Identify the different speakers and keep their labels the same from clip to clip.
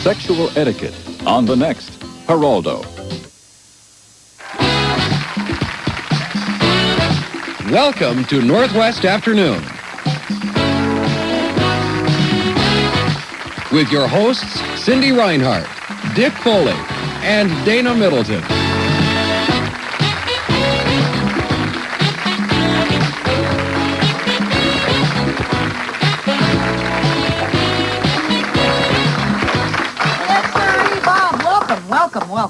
Speaker 1: sexual etiquette on the next Geraldo.
Speaker 2: Welcome to Northwest Afternoon with your hosts Cindy Reinhardt, Dick Foley, and Dana Middleton.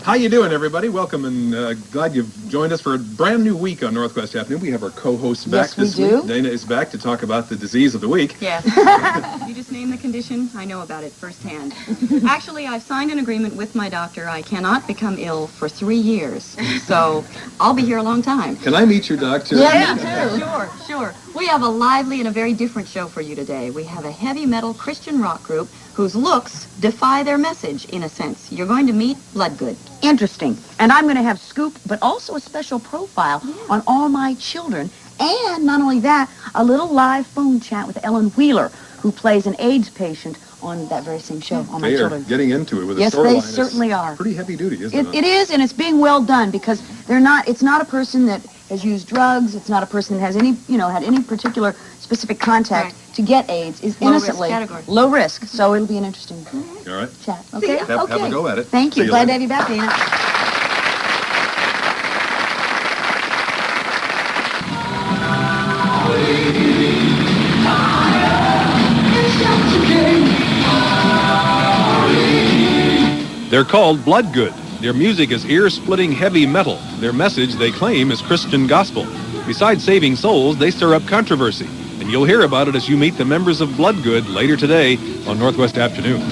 Speaker 3: How you doing, everybody? Welcome, and glad you've joined us for a brand new week on Northwest Afternoon. We have our co-hosts back this week. Dana is back to talk about the disease of the week.
Speaker 4: Yes. You just named the condition. I know about it firsthand. Actually, I've signed an agreement with my doctor. I cannot become ill for 3 years, so I'll be here a long time.
Speaker 3: Can I meet your doctor?
Speaker 4: Yeah, sure. We have a lively and a very different show for you today. We have a heavy metal Christian rock group whose looks defy their message, in a sense. You're going to meet Bloodgood.
Speaker 5: Interesting. And I'm going to have scoop, but also a special profile on all my children. And not only that, a little live phone chat with Ellen Wheeler, who plays an AIDS patient on that very same show, on my children.
Speaker 3: They are getting into it with a storyline.
Speaker 5: Yes, they certainly are.
Speaker 3: Pretty heavy duty, isn't it?
Speaker 5: It is, and it's being well done because it's not a person that has used drugs. It's not a person that has any, had any particular specific contact to get AIDS. Is innocently low risk. So it'll be an interesting
Speaker 3: all right
Speaker 5: chat. Okay.
Speaker 3: Have a go at it.
Speaker 5: Thank you. Glad to have you back, Dana.
Speaker 6: They're called Bloodgood. Their music is ear-splitting heavy metal. Their message, they claim, is Christian gospel. Besides saving souls, they stir up controversy. And you'll hear about it as you meet the members of Bloodgood later today on Northwest Afternoon.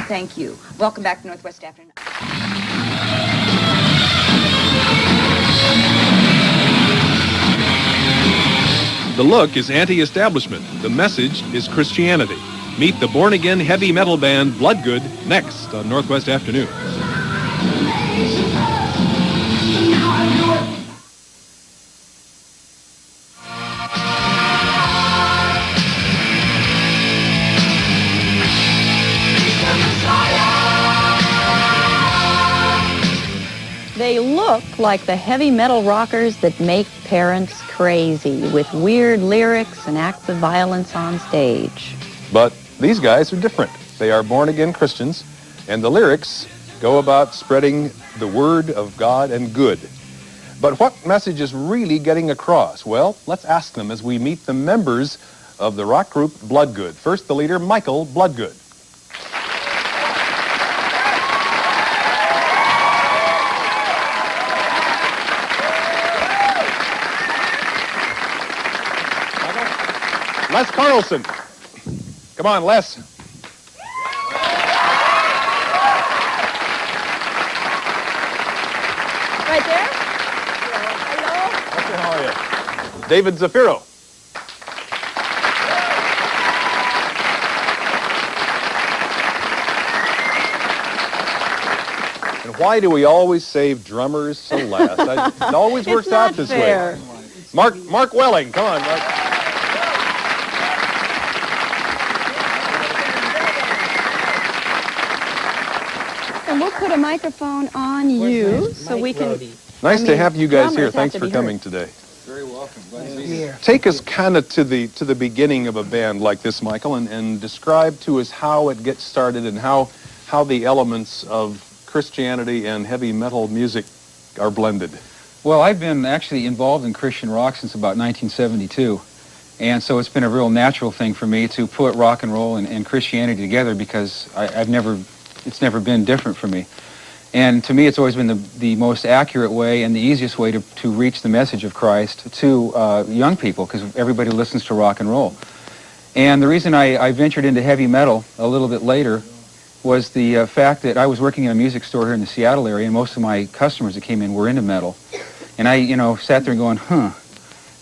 Speaker 5: Thank you. Welcome back to Northwest Afternoon.
Speaker 6: The look is anti-establishment. The message is Christianity. Meet the born-again heavy metal band Bloodgood next on Northwest Afternoon.
Speaker 4: They look like the heavy metal rockers that make parents crazy with weird lyrics and acts of violence on stage.
Speaker 6: But these guys are different. They are born-again Christians, and the lyrics go about spreading the word of God and good. But what message is really getting across? Well, let's ask them as we meet the members of the rock group Bloodgood. First, the leader, Michael Bloodgood. Les Carlson. Come on, Les.
Speaker 4: Right there?
Speaker 6: Hello. How are you? David Zaffiro. And why do we always save drummers so last? It always works out this way. Mark Welling. Come on, Mark.
Speaker 4: And we'll put a microphone on you so we can...
Speaker 6: Nice to have you guys here. Thanks for coming today.
Speaker 3: Very welcome. Glad to be here.
Speaker 6: Take us kind of to the beginning of a band like this, Michael, and describe to us how it gets started and how the elements of Christianity and heavy metal music are blended.
Speaker 7: Well, I've been actually involved in Christian rock since about 1972. And so it's been a real natural thing for me to put rock and roll and Christianity together because it's never been different for me. And to me, it's always been the most accurate way and the easiest way to reach the message of Christ to young people, because everybody listens to rock and roll. And the reason I ventured into heavy metal a little bit later was the fact that I was working in a music store here in the Seattle area, and most of my customers that came in were into metal. And I, sat there going,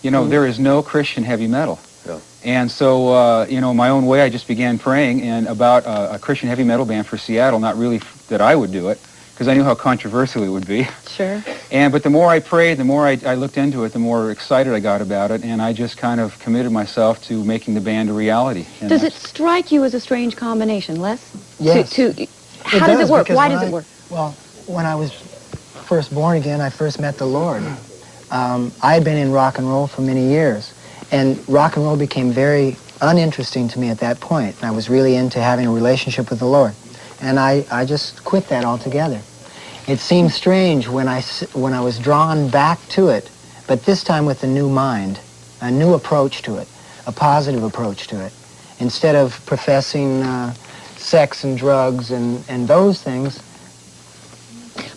Speaker 7: there is no Christian heavy metal.
Speaker 6: Yeah.
Speaker 7: And so, you know, my own way, I just began praying and about a Christian heavy metal band for Seattle, not really that I would do it, because I knew how controversial it would be.
Speaker 5: Sure.
Speaker 7: But the more I prayed, the more I looked into it, the more excited I got about it, and I just kind of committed myself to making the band a reality. And
Speaker 5: Does it strike you as a strange combination, Les?
Speaker 8: Yes.
Speaker 5: How does it work? Why does it work?
Speaker 8: Well, when I was first born again, I first met the Lord. I had been in rock and roll for many years, and rock and roll became very uninteresting to me at that point. And I was really into having a relationship with the Lord, and I just quit that altogether. It seemed strange when I was drawn back to it, but this time with a new mind, a new approach to it, a positive approach to it. Instead of professing sex and drugs and those things,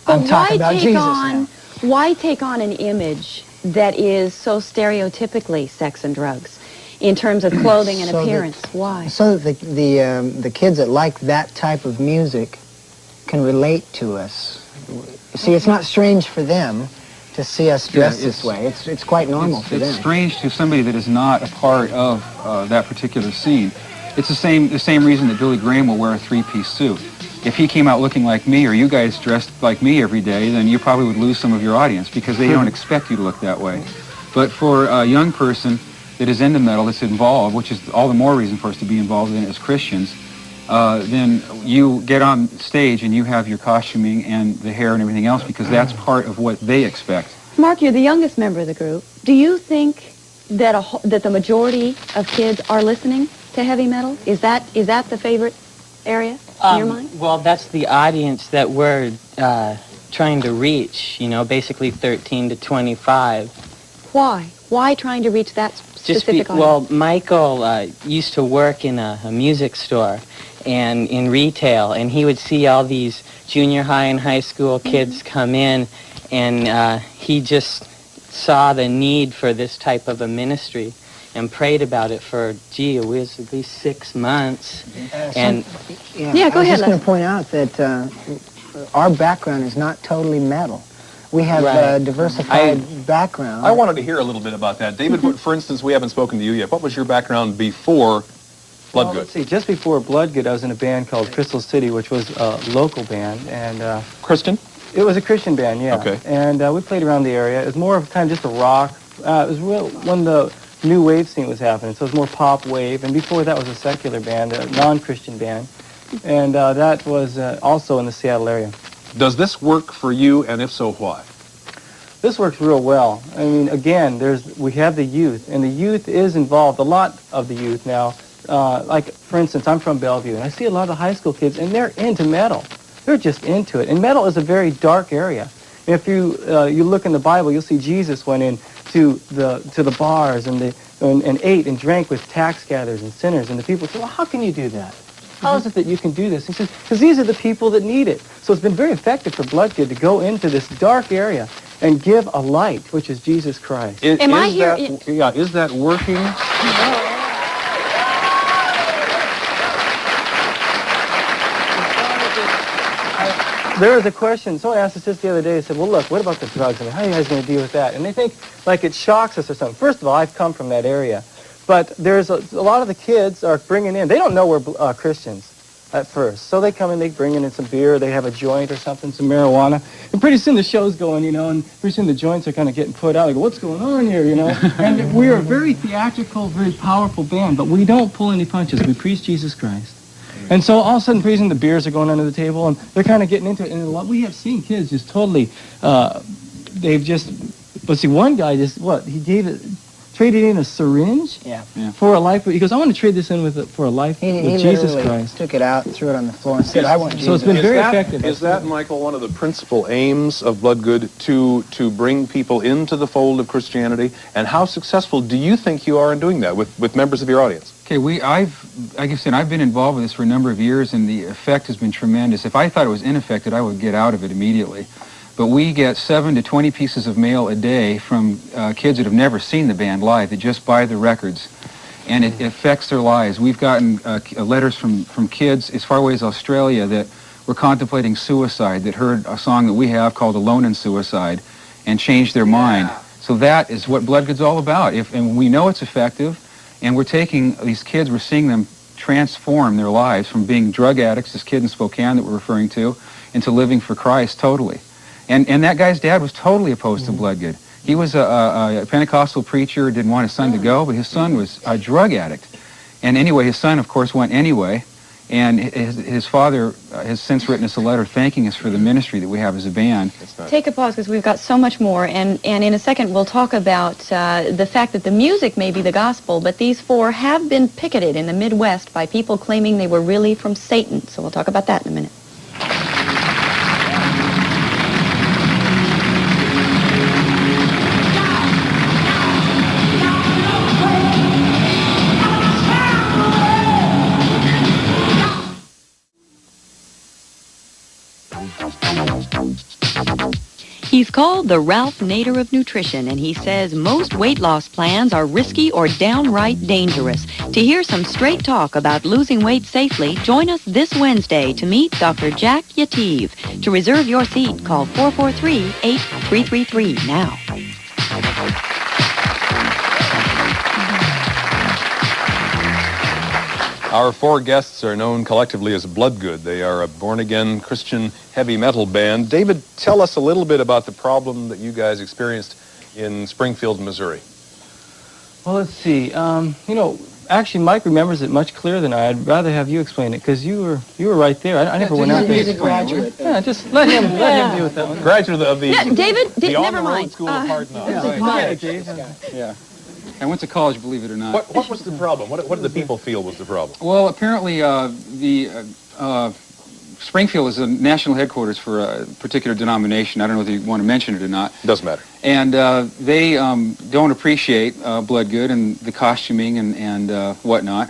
Speaker 8: I'm talking about Jesus now.
Speaker 5: Why take on an image that is so stereotypically sex and drugs in terms of clothing and appearance? Why?
Speaker 8: So that the kids that like that type of music can relate to us. See, it's not strange for them to see us dressed this way. It's quite normal for them.
Speaker 7: It's strange to somebody that is not a part of that particular scene. It's the same reason that Billy Graham will wear a three-piece suit. If he came out looking like me, or you guys dressed like me every day, then you probably would lose some of your audience because they don't expect you to look that way. But for a young person that is into metal, that's involved, which is all the more reason for us to be involved in it as Christians, then you get on stage and you have your costuming and the hair and everything else because that's part of what they expect.
Speaker 5: Mark, you're the youngest member of the group. Do you think that that the majority of kids are listening to heavy metal? Is that the favorite area in your mind?
Speaker 9: Well, that's the audience that we're trying to reach, you know, basically 13 to 25.
Speaker 5: Why? Why trying to reach that specific audience?
Speaker 9: Well, Michael used to work in a music store and in retail, and he would see all these junior high and high school kids come in, and he just saw the need for this type of a ministry and prayed about it for, it was at least 6 months.
Speaker 5: Go ahead.
Speaker 8: I was just going to point out that our background is not totally metal. We have a diversified background.
Speaker 6: I wanted to hear a little bit about that. David, for instance, we haven't spoken to you yet. What was your background before Bloodgood?
Speaker 10: Well, let's see, just before Bloodgood, I was in a band called Crystal City, which was a local band. And
Speaker 6: Christian?
Speaker 10: It was a Christian band, yeah.
Speaker 6: Okay.
Speaker 10: And we played around the area. It was more of kind of just a rock. It was when the new wave scene was happening, so it was more pop wave. And before that was a secular band, a non-Christian band. And that was also in the Seattle area.
Speaker 6: Does this work for you, and if so, why?
Speaker 10: This works real well. I mean, again, we have the youth, and the youth is involved, a lot of the youth now. Like, for instance, I'm from Bellevue, and I see a lot of high school kids, and they're into metal. They're just into it. And metal is a very dark area. If you look in the Bible, you'll see Jesus went into the bars and ate and drank with tax gatherers and sinners, and the people say, well, how can you do that? How is it that you can do this? He says, because these are the people that need it. So it's been very effective for Bloodgood to go into this dark area and give a light, which is Jesus Christ.
Speaker 6: Is that working?
Speaker 10: There was a question, someone asked us just the other day, they said, well, look, what about the drugs? I mean, how are you guys going to deal with that? And they think like it shocks us or something. First of all, I've come from that area. But there's a lot of the kids are bringing in, they don't know we're Christians at first. So they come in, they bring in some beer, they have a joint or something, some marijuana. And pretty soon the show's going, you know, and pretty soon the joints are kind of getting put out. They go, what's going on here, you know? And we're a very theatrical, very powerful band, but we don't pull any punches. We preach Jesus Christ. And so all of a sudden, pretty soon the beers are going under the table, and they're kind of getting into it. And we have seen kids just totally, they've just, but see, one guy just, traded in a syringe for a life. He goes, I want to trade this in for a life with Jesus Christ.
Speaker 8: Took it out, threw it on the floor, and said, I want Jesus.
Speaker 10: So it's been very effective.
Speaker 6: Is that, Michael, one of the principal aims of Bloodgood to bring people into the fold of Christianity? And how successful do you think you are in doing that with members of your audience?
Speaker 7: Okay, like I said, I've been involved with this for a number of years, and the effect has been tremendous. If I thought it was ineffective, I would get out of it immediately. But we get 7 to 20 pieces of mail a day from kids that have never seen the band live, that just buy the records, and it affects their lives. We've gotten letters from kids as far away as Australia that were contemplating suicide, that heard a song that we have called Alone in Suicide, and changed their mind. So that is what Bloodgood's all about. And we know it's effective, And we're taking these kids, we're seeing them transform their lives from being drug addicts, this kid in Spokane that we're referring to, into living for Christ totally. And that guy's dad was totally opposed to Bloodgood. He was a Pentecostal preacher, didn't want his son to go, but his son was a drug addict. And anyway, his son, of course, went anyway. And his father has since written us a letter thanking us for the ministry that we have as a band.
Speaker 4: Take a pause because we've got so much more. And in a second, we'll talk about the fact that the music may be the gospel, but these four have been picketed in the Midwest by people claiming they were really from Satan. So we'll talk about that in a minute.
Speaker 11: He's called the Ralph Nader of nutrition, and he says most weight loss plans are risky or downright dangerous. To hear some straight talk about losing weight safely, join us this Wednesday to meet Dr. Jack Yativ. To reserve your seat, call 443-8333 now.
Speaker 6: Our four guests are known collectively as Bloodgood. They are a born-again Christian heavy metal band. David, tell us a little bit about the problem that you guys experienced in Springfield, Missouri.
Speaker 10: Well, let's see. You know, actually, Mike remembers it much clearer than I. I'd rather have you explain it because you were right there. I never went out there.
Speaker 8: He's a graduate.
Speaker 10: Yeah, just let him deal with that one.
Speaker 6: Graduate of the
Speaker 4: David,
Speaker 6: the
Speaker 4: never mind.
Speaker 6: School of Hard Knocks.
Speaker 7: Yeah. I went to college, believe it or not.
Speaker 6: What was the problem? What did the people feel was the problem?
Speaker 7: Well, apparently Springfield is a national headquarters for a particular denomination. I don't know if you want to mention it or not.
Speaker 6: Doesn't matter.
Speaker 7: And they don't appreciate Bloodgood and the costuming and whatnot.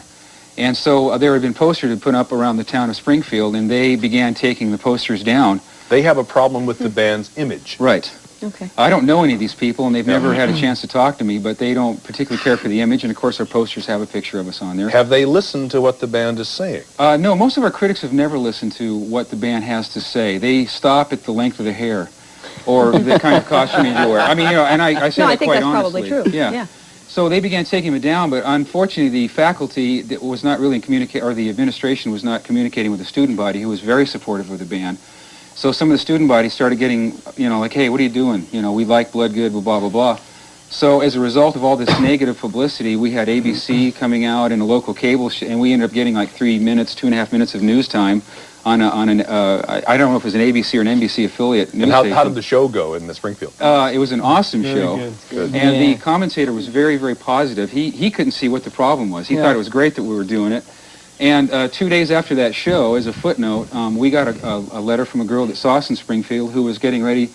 Speaker 7: And so there had been posters put up around the town of Springfield, and they began taking the posters down.
Speaker 6: They have a problem with the band's image.
Speaker 7: Right.
Speaker 4: Okay.
Speaker 7: I don't know any of these people, and they've never had a chance to talk to me, but they don't particularly care for the image, and of course our posters have a picture of us on there.
Speaker 6: Have they listened to what the band is saying?
Speaker 7: No, most of our critics have never listened to what the band has to say. They stop at the length of the hair, or the kind of costume you wear. I mean, you know, and I say that quite honestly.
Speaker 4: No, I think that's probably true.
Speaker 7: Yeah. So they began taking it down, but unfortunately the faculty that was not really or the administration was not communicating with the student body, who was very supportive of the band. So some of the student body started getting, you know, like, hey, what are you doing? You know, we like Bloodgood, blah, blah, blah. So as a result of all this negative publicity, we had ABC coming out and a local cable, and we ended up getting like 3 minutes, 2.5 minutes of news time on an I don't know if it was an ABC or an NBC affiliate news station.
Speaker 6: How did the show go in the Springfield?
Speaker 7: It was an awesome show.
Speaker 10: Good.
Speaker 7: And the commentator was very, very positive. He couldn't see what the problem was. He thought it was great that we were doing it. And 2 days after that show, as a footnote, we got a letter from a girl that saw us in Springfield who was getting ready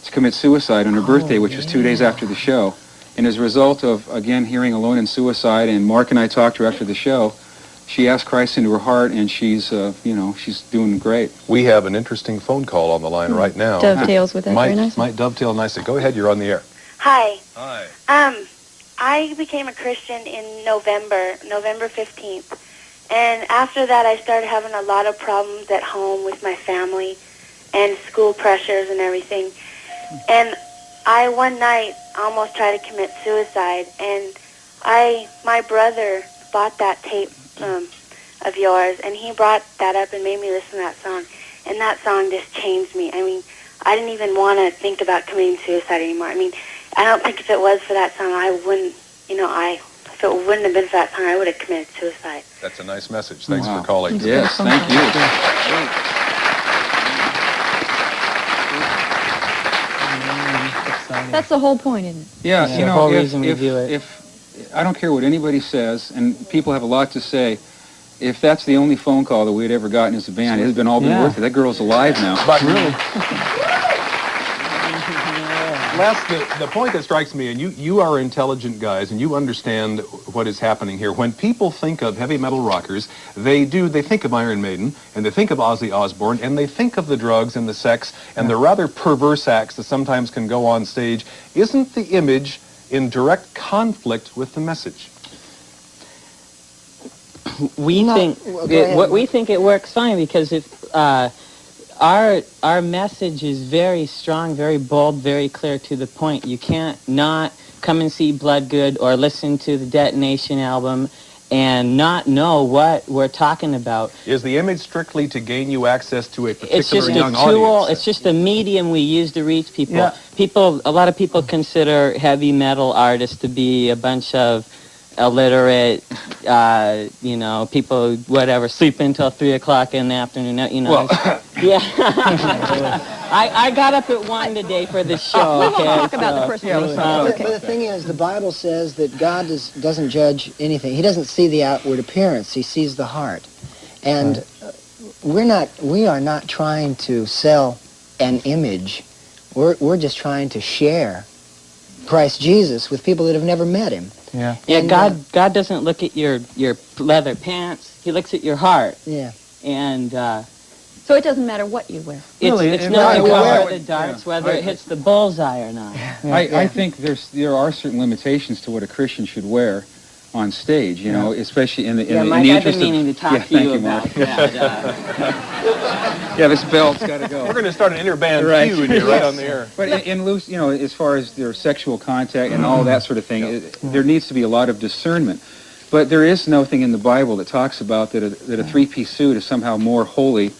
Speaker 7: to commit suicide on her birthday, which was 2 days after the show. And as a result of, again, hearing Alone in Suicide, and Mark and I talked to her after the show, she asked Christ into her heart, and she's, you know, she's doing great.
Speaker 6: We have an interesting phone call on the line right now.
Speaker 4: Dovetails with that very nicely.
Speaker 6: Might dovetail nicely. Go ahead, you're on the air.
Speaker 12: Hi.
Speaker 6: Hi.
Speaker 12: I became a Christian in November 15th. And after that, I started having a lot of problems at home with my family and school pressures and everything. And I, one night, almost tried to commit suicide. And my brother bought that tape of yours, and he brought that up and made me listen to that song. And that song just changed me. I mean, I didn't even want to think about committing suicide anymore. I mean, I don't think if it was for that song, I wouldn't, you know, if it wouldn't have been for that song, I would have committed suicide.
Speaker 6: That's a nice message. Thanks for calling.
Speaker 7: Yes, thank you.
Speaker 4: That's the whole point, isn't it?
Speaker 7: Yeah,
Speaker 10: Yeah.
Speaker 7: you
Speaker 10: The whole
Speaker 7: know,
Speaker 10: reason we do it.
Speaker 7: if I don't care what anybody says, and people have a lot to say, if that's the only phone call that we'd ever gotten as a band, it has been all been worth it. That girl's alive now.
Speaker 6: But really, Les, the point that strikes me, and you are intelligent guys, and you understand what is happening here. When people think of heavy metal rockers, they think of Iron Maiden, and they think of Ozzy Osbourne, and they think of the drugs and the sex and the rather perverse acts that sometimes can go on stage. Isn't the image in direct conflict with the message?
Speaker 9: We think it works fine because if our message is very strong, very bold, very clear to the point. You can't not come and see Bloodgood or listen to the Detonation album and not know what we're talking about.
Speaker 6: Is the image strictly to gain you access to a particular
Speaker 9: It's just
Speaker 6: young
Speaker 9: a tool.
Speaker 6: audience?
Speaker 9: It's just a medium we use to reach people.
Speaker 10: Yeah.
Speaker 9: A lot of people consider heavy metal artists to be a bunch of illiterate, you know, people, whatever, sleep until 3 o'clock in the afternoon, you know.
Speaker 6: Well,
Speaker 9: yeah. I got up at 1 today for the show.
Speaker 4: We won't talk about the personal
Speaker 8: But the thing is, the Bible says that God doesn't judge anything. He doesn't see the outward appearance. He sees the heart. And we are not trying to sell an image. We're just trying to share Christ Jesus with people that have never met him.
Speaker 10: Yeah.
Speaker 9: Yeah,
Speaker 8: And,
Speaker 9: God doesn't look at your leather pants. He looks at your heart.
Speaker 8: Yeah.
Speaker 9: And
Speaker 4: So it doesn't matter what you wear.
Speaker 9: it's not the color of the darts, whether it hits the bullseye or not.
Speaker 7: I think there are certain limitations to what a Christian should wear on stage, you know, especially in the
Speaker 9: Mike,
Speaker 7: the
Speaker 9: I've been
Speaker 7: interest
Speaker 9: meaning to talk to you about that.
Speaker 7: Yeah, this belt's got to go.
Speaker 6: we're going to start an interband
Speaker 7: Right.
Speaker 6: feud here, right on the air.
Speaker 7: But in loose, you know, as far as their sexual contact and all that sort of thing, there needs to be a lot of discernment. But there is nothing in the Bible that talks about that a three-piece suit is somehow more holy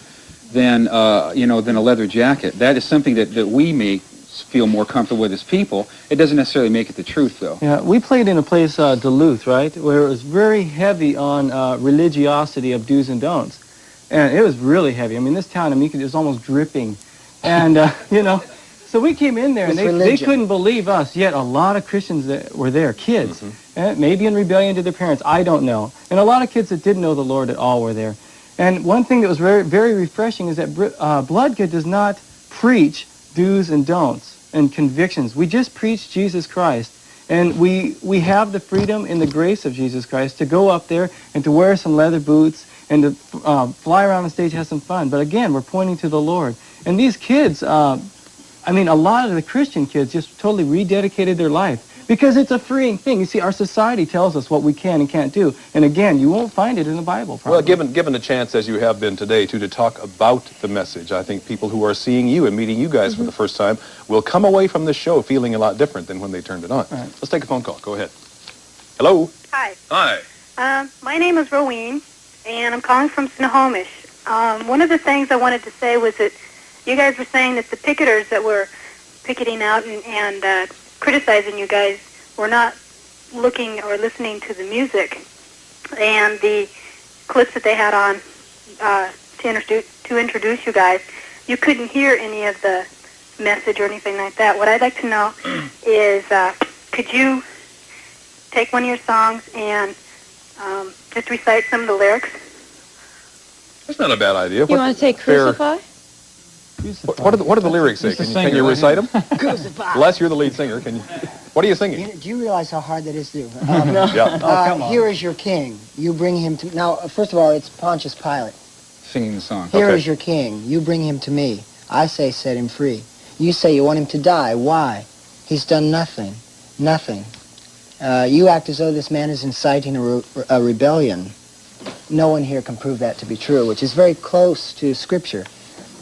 Speaker 7: than than a leather jacket. That is something that we may feel more comfortable with as people. It doesn't necessarily make it the truth, though.
Speaker 10: Yeah, we played in a place, Duluth, right, where it was very heavy on religiosity of do's and don'ts. And it was really heavy. I mean, this town, it was almost dripping. And, you know, so we came in there, and they couldn't believe us. Yet a lot of Christians that were there, kids, maybe in rebellion to their parents, I don't know. And a lot of kids that didn't know the Lord at all were there. And one thing that was very, very refreshing is that Bloodgood does not preach do's and don'ts and convictions. We just preach Jesus Christ. And we have the freedom and the grace of Jesus Christ to go up there and to wear some leather boots and to fly around the stage, have some fun. But again, we're pointing to the Lord. And these kids, a lot of the Christian kids just totally rededicated their life because it's a freeing thing. You see, our society tells us what we can and can't do. And again, you won't find it in the Bible, probably.
Speaker 6: Well, given a chance, as you have been today, to talk about the message, I think people who are seeing you and meeting you guys for the first time will come away from this show feeling a lot different than when they turned it on.
Speaker 10: Right.
Speaker 6: Let's take a phone call. Go ahead. Hello?
Speaker 13: Hi.
Speaker 6: Hi.
Speaker 13: My name is Rowene, and I'm calling from Snohomish. One of the things I wanted to say was that you guys were saying that the picketers that were picketing out and criticizing you guys were not looking or listening to the music. And the clips that they had on to introduce you guys, you couldn't hear any of the message or anything like that. What I'd like to know is, could you take one of your songs and just recite some of the lyrics?
Speaker 6: That's not a bad idea.
Speaker 4: You want to take Crucify?
Speaker 6: What do the lyrics say? Can you recite them?
Speaker 8: Crucify.
Speaker 6: Les, you're the lead singer. What are you singing?
Speaker 8: Do you realize how hard that is to do?
Speaker 6: Yeah.
Speaker 10: Come on.
Speaker 8: Here is your king. You bring him to... Now, first of all, it's Pontius Pilate.
Speaker 7: Singing the song.
Speaker 8: Here is your king. You bring him to me. I say set him free. You say you want him to die. Why? He's done nothing. Nothing. You act as though this man is inciting a rebellion. No one here can prove that to be true, which is very close to Scripture.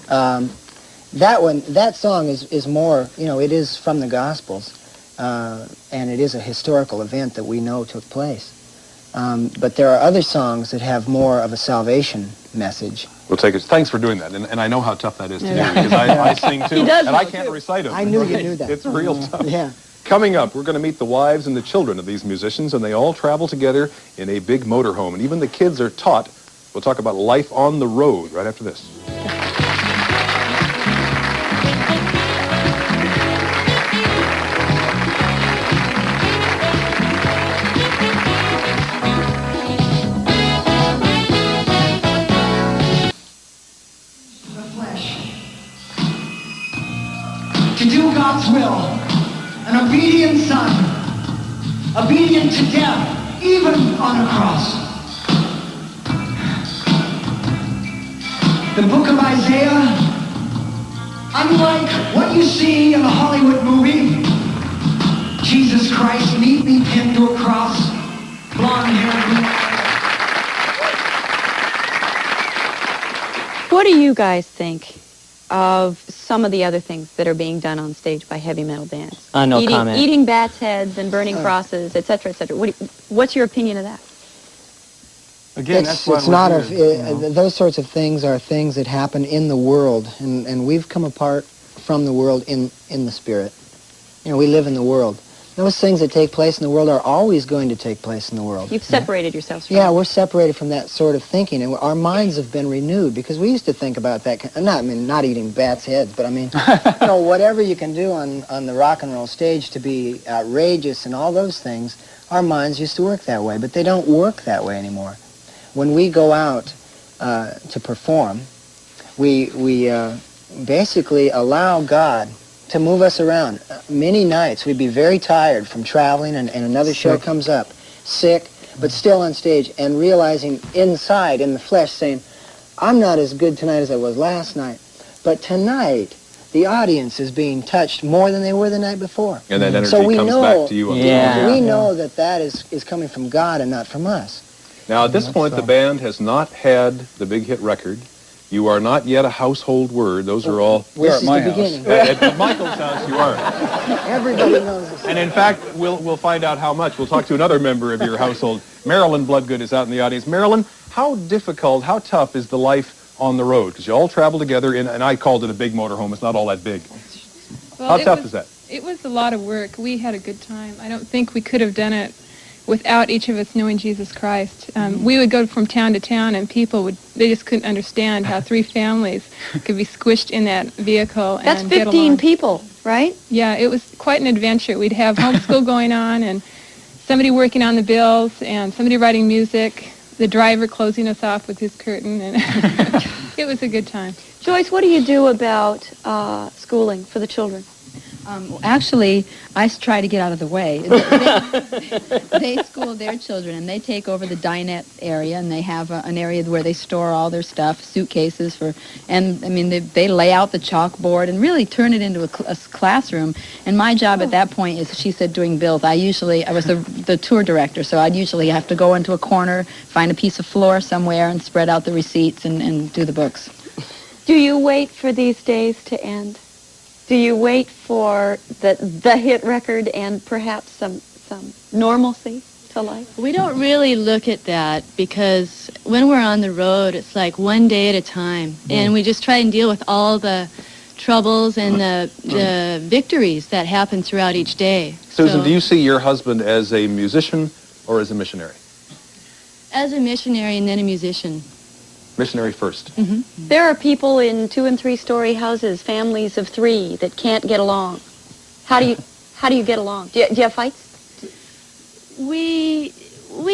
Speaker 8: That song is more, it is from the Gospels, and it is a historical event that we know took place. But there are other songs that have more of a salvation message.
Speaker 6: We'll take it. Thanks for doing that, and I know how tough that is to do, because I sing too, and I can't recite them.
Speaker 8: I knew you knew that.
Speaker 6: It's real tough.
Speaker 8: Yeah.
Speaker 6: Coming up, we're going to meet the wives and the children of these musicians, and they all travel together in a big motorhome, and even the kids are taught. We'll talk about life on the road right after this.
Speaker 14: To do God's will, an obedient son, obedient to death, even on a cross. The book of Isaiah, unlike what you see in a Hollywood movie, Jesus Christ neatly pinned to a cross, blonde-haired.
Speaker 4: What do you guys think? of some of the other things that are being done on stage by heavy metal bands?
Speaker 9: No comment.
Speaker 4: Eating bats' heads and burning crosses, etc., etc. What's your opinion of that?
Speaker 10: Again,
Speaker 8: it's not those sorts of things are things that happen in the world, and we've come apart from the world in the spirit. You know, we live in the world. Those things that take place in the world are always going to take place in the world.
Speaker 4: You've separated yourselves from
Speaker 8: Yeah, we're separated from that sort of thinking, and our minds have been renewed, because we used to think about that, not eating bats' heads, but I mean, you know, whatever you can do on the rock and roll stage to be outrageous and all those things, our minds used to work that way, but they don't work that way anymore. When we go out to perform, we basically allow God to move us around. Many nights we'd be very tired from traveling, and another show comes up, sick, but still on stage, and realizing inside, in the flesh, saying, I'm not as good tonight as I was last night, but tonight the audience is being touched more than they were the night before.
Speaker 6: And that energy
Speaker 8: so we
Speaker 6: comes
Speaker 8: know,
Speaker 6: back to you.
Speaker 8: We know that is coming from God and not from us.
Speaker 6: Now, at this point, the band has not had the big hit record. You are not yet a household word. Those are all...
Speaker 8: This is the beginning.
Speaker 6: At Michael's house, you are.
Speaker 8: Everybody knows this.
Speaker 6: And in fact, we'll find out how much. We'll talk to another member of your household. Marilyn Bloodgood is out in the audience. Marilyn, how difficult, how tough is the life on the road? Because you all travel together, and I called it a big motorhome. It's not all that big.
Speaker 15: Well,
Speaker 6: how tough is that?
Speaker 15: It was a lot of work. We had a good time. I don't think we could have done it without each of us knowing Jesus Christ. We would go from town to town, and they just couldn't understand how 3 families could be squished in that vehicle.
Speaker 4: That's
Speaker 15: and
Speaker 4: 15 people, right?
Speaker 15: Yeah, it was quite an adventure. We'd have homeschool going on, and somebody working on the bills, and somebody writing music, the driver closing us off with his curtain, and it was a good time.
Speaker 4: Joyce, what do you do about schooling for the children?
Speaker 16: Actually, I try to get out of the way. They school their children, and they take over the dinette area, and they have an area where they store all their stuff, suitcases and I mean, they lay out the chalkboard and really turn it into a classroom. And my job at that point is, she said, doing bills. I was the tour director, so I'd usually have to go into a corner, find a piece of floor somewhere, and spread out the receipts and do the books.
Speaker 4: Do you wait for these days to end? Do you wait for the hit record and perhaps some normalcy to life?
Speaker 17: We don't really look at that, because when we're on the road, it's like one day at a time. And we just try and deal with all the troubles and the victories that happen throughout each day.
Speaker 6: Susan, do you see your husband as a musician or as a missionary?
Speaker 17: As a missionary and then a musician.
Speaker 6: Missionary first.
Speaker 17: Mm-hmm.
Speaker 4: There are people in 2- and 3-story houses, families of 3, that can't get along. How do you get along? Do you have fights?
Speaker 17: We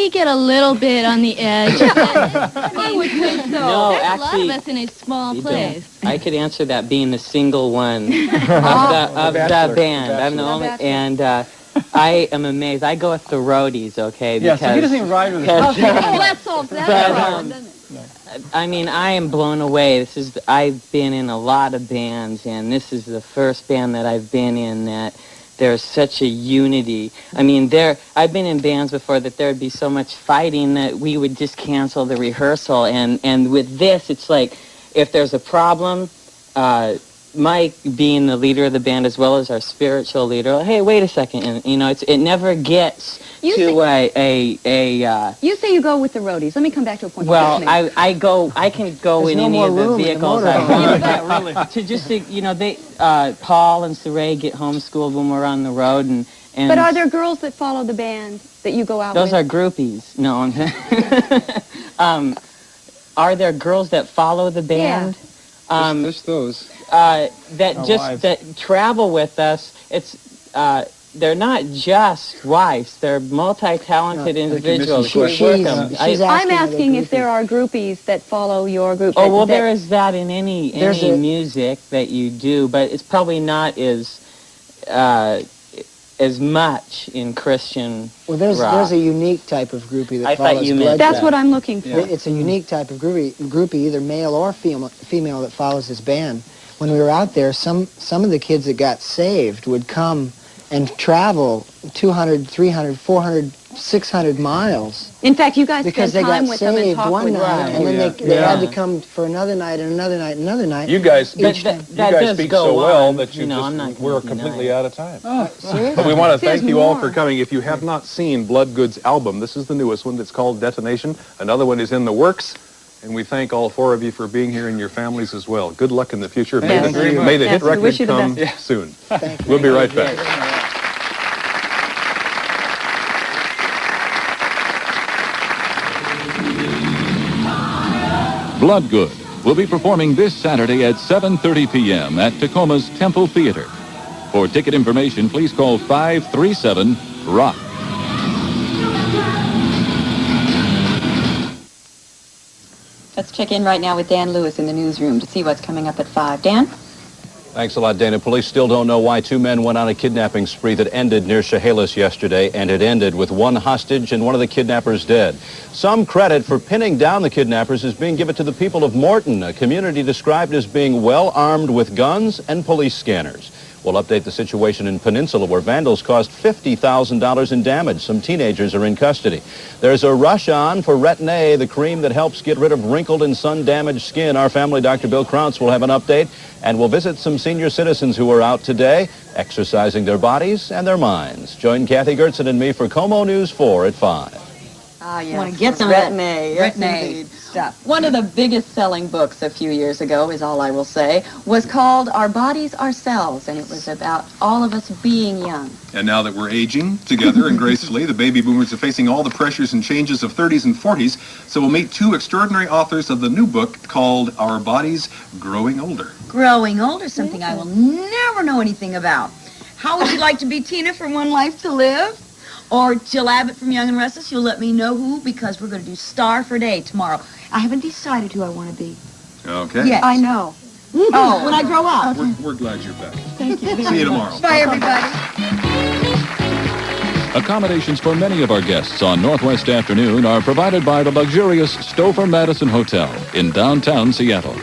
Speaker 17: get a little bit on the edge.
Speaker 4: I would think so.
Speaker 9: No,
Speaker 17: There's
Speaker 9: actually,
Speaker 17: a lot of us in a small place.
Speaker 9: I could answer that being the single one of the band. I'm the only, and I am amazed. I go with the roadies, okay?
Speaker 10: Yeah, so he doesn't even ride with his
Speaker 4: Oh, that solves that problem, doesn't it?
Speaker 9: I mean, I am blown away. I've been in a lot of bands, and this is the first band that I've been in that there's such a unity. I mean, I've been in bands before that there would be so much fighting that we would just cancel the rehearsal. And with this, it's like, if there's a problem, Mike, being the leader of the band as well as our spiritual leader, hey, wait a second, and you know, it never gets You say
Speaker 4: you go with the roadies. Let me come back to a point.
Speaker 9: Well, I can go in any of the vehicles I want.
Speaker 10: Really.
Speaker 9: To just you know, Paul and Saray get homeschooled when we're on the road, and
Speaker 4: But are there girls that follow the band that you go out
Speaker 9: those
Speaker 4: with?
Speaker 9: are groupies. No, are there girls that follow the band?
Speaker 7: Yeah. Just those.
Speaker 9: That travel with us. It's they're not just wives. They're multi-talented individuals.
Speaker 4: I'm asking if there are groupies that follow your group.
Speaker 9: Oh, well, there is that in any music that you do, but it's probably not as much in Christian
Speaker 8: Well, there's a unique type of groupie that follows Bloodgood.
Speaker 4: That's what I'm looking for.
Speaker 8: Yeah. It's a unique type of groupie, either male or female that follows this band. When we were out there, some of the kids that got saved would come and travel 200, 300, 400 600 miles.
Speaker 4: In fact, you guys
Speaker 8: because
Speaker 4: spent
Speaker 8: they
Speaker 4: time
Speaker 8: got
Speaker 4: with them and
Speaker 8: saved
Speaker 4: talked
Speaker 8: one
Speaker 4: with
Speaker 8: night,
Speaker 4: them.
Speaker 8: and then they had to come for another night and another night and another night.
Speaker 6: You guys,
Speaker 8: Each time.
Speaker 6: you guys speak so well that we're completely out of time.
Speaker 8: Oh, seriously?
Speaker 6: But we want to thank
Speaker 8: There's
Speaker 6: you all
Speaker 8: more.
Speaker 6: for coming. If you have not seen Bloodgood's album, this is the newest one. It's called Detonation. Another one is in the works. And we thank all 4 of you for being here and your families as well. Good luck in the future. May the hit record come soon. We'll be right back.
Speaker 1: Bloodgood will be performing this Saturday at 7:30 p.m. at Tacoma's Temple Theater. For ticket information, please call 537-ROCK.
Speaker 4: Let's check in right now with Dan Lewis in the newsroom to see what's coming up at 5. Dan?
Speaker 18: Thanks a lot, Dana. Police still don't know why 2 men went on a kidnapping spree that ended near Chehalis yesterday, and it ended with 1 hostage and 1 of the kidnappers dead. Some credit for pinning down the kidnappers is being given to the people of Morton, a community described as being well armed with guns and police scanners. We'll update the situation in Peninsula, where vandals caused $50,000 in damage. Some teenagers are in custody. There's a rush on for Retin-A, the cream that helps get rid of wrinkled and sun-damaged skin. Our family Dr. Bill Krauts will have an update, and we'll visit some senior citizens who are out today, exercising their bodies and their minds. Join Kathy Gertzen and me for KOMO News 4 at 5.
Speaker 4: Ah, yes.
Speaker 5: Want to get some of that
Speaker 4: Retin-A, yes,
Speaker 5: Retin-A
Speaker 4: indeed.
Speaker 5: stuff.
Speaker 4: One of the biggest selling books a few years ago, is all I will say, was called Our Bodies, Ourselves, and it was about all of us being young.
Speaker 3: And now that we're aging together and gracefully, the baby boomers are facing all the pressures and changes of 30s and 40s. So we'll meet 2 extraordinary authors of the new book called Our Bodies Growing Older.
Speaker 5: Growing older, something I will never know anything about. How would you like to be Tina from One Life to Live? Or Jill Abbott from Young and Restless? You'll let me know who, because we're going to do Star for Day tomorrow. I haven't decided who I want to be.
Speaker 3: Okay.
Speaker 5: Yes. I know. Oh, when I grow up.
Speaker 3: We're glad you're back.
Speaker 5: Thank you.
Speaker 3: See you tomorrow.
Speaker 5: Bye, everybody.
Speaker 1: Accommodations for many of our guests on Northwest Afternoon are provided by the luxurious Stouffer Madison Hotel in downtown Seattle.